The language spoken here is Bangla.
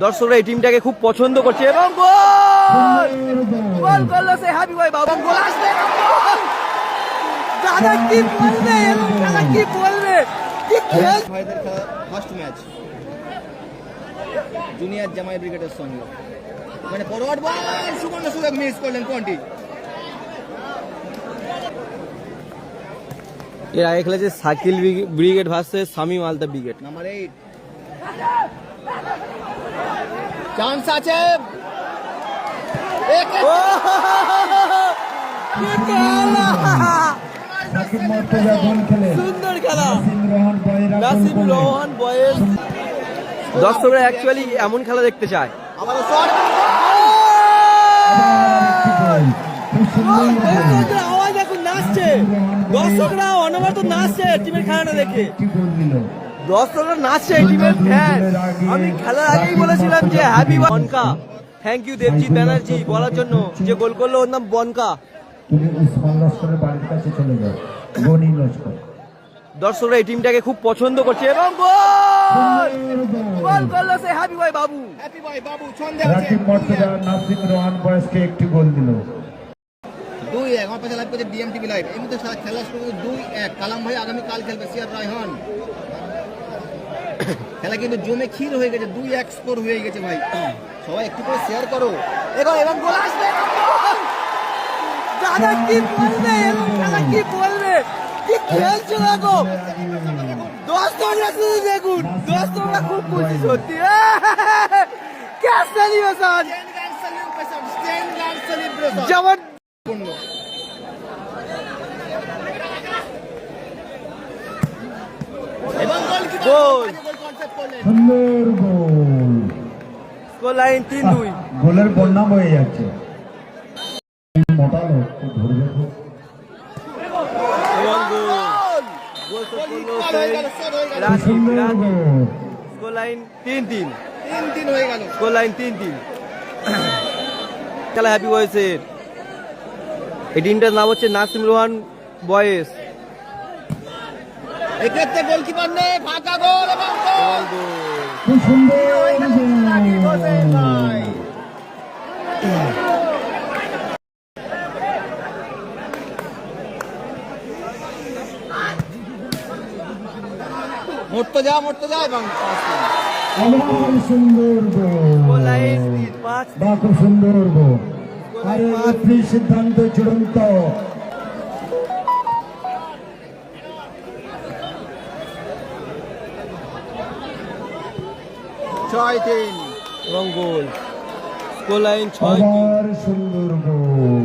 দর্শকরা এই টিমটাকে খুব পছন্দ করছে এবং গোল গোল করলো সে হ্যাপি বয় বাবা। গোল আসবে, দাদা কি বলবে, দাদা কি বলবে, কি খেল। ভাইদের খেলা ফার্স্ট ম্যাচ জুনিয়র জামাই ব্রিগেডের সঙ্গে, মানে ফরওয়ার্ড বল সুবর্ণ সুযোগ মিস করলেন কোনটি। এর আগে খেলেছে শাকিল ব্রিগেড ভার্সেস শামীম আলতা ব্রিগেড। নাম্বার 8 চান্স আছে, সুন্দর খেলা নাসিম রোহান বয়েস। দর্শকরা অ্যাকচুয়ালি এমন খেলা দেখতে চায়। আবার শট, আওয়াজ এখন নাচছে, দর্শকরা অনবরত নাচছে টিমের খেলাটা দেখে। দর্শকরা নাচছে এই টিমের ফ্যান। আমি খেলার আগেই বলেছিলাম যে হ্যাপি বনকা। থ্যাংক ইউ দেবজিৎ ব্যানার্জি বলার জন্য, যে গোল করলো ওর নাম বনকা। দর্শকরা এই টিমটাকে খুব পছন্দ করছে এবং গোল গোল করলো সে হ্যাপি বয় বাবু। হ্যাপি বয় বাবু ছন্দে আছে। নাসিম রোহান বয়সকে একটি গোল দিল। 2-1 আমার পাশে লাইভ করছে ডিএমটিভি লাইভ। এই মুহূর্তে খেলা শুরু 2-1। কালাম ভাই আগামী কাল খেলবে সিআর রায়হান। খেলা কিন্তু জমে ক্ষীর হয়ে গেছে, 2-1 স্কোর হয়ে গেছে ভাই। সবাই একটু করে শেয়ার করো। এবং গোল আসবে, দাদা কি বলবে, দাদা কি বলবে, কি খেলছে দেখো। দর্শকরা শুধু দেখুন, দর্শকরা খুব খুশি সত্যি। কে সেলিব্রেশন, যেমন গোল, সুন্দর গোল, স্কোর লাইন 3-2। গোলের বন্যা হয়ে যাচ্ছে। মোটা লোক ধরবে খুব। এবং গোল, গোল তো করলো রাকিব। স্কোর লাইন 3-3, 3-3 হয়ে গেল। Score line 3-3। খেলা হ্যাপি বয়েসের। এই টিমটার নাম হচ্ছে নাসিম রোহান বয়েস। এক্ষেত্রে গোলকিপার নেই, ফাঁকা গোল এবং গোল। খুব সুন্দর মর্তজা এবং সুন্দর স্কোর গোল, লাইন 5। খুব সুন্দর গোল। আরে রেফারি সিদ্ধান্ত চূড়ান্ত। 6-3 এবং গোল, স্কোর লাইন 6। আবার সুন্দর গোল।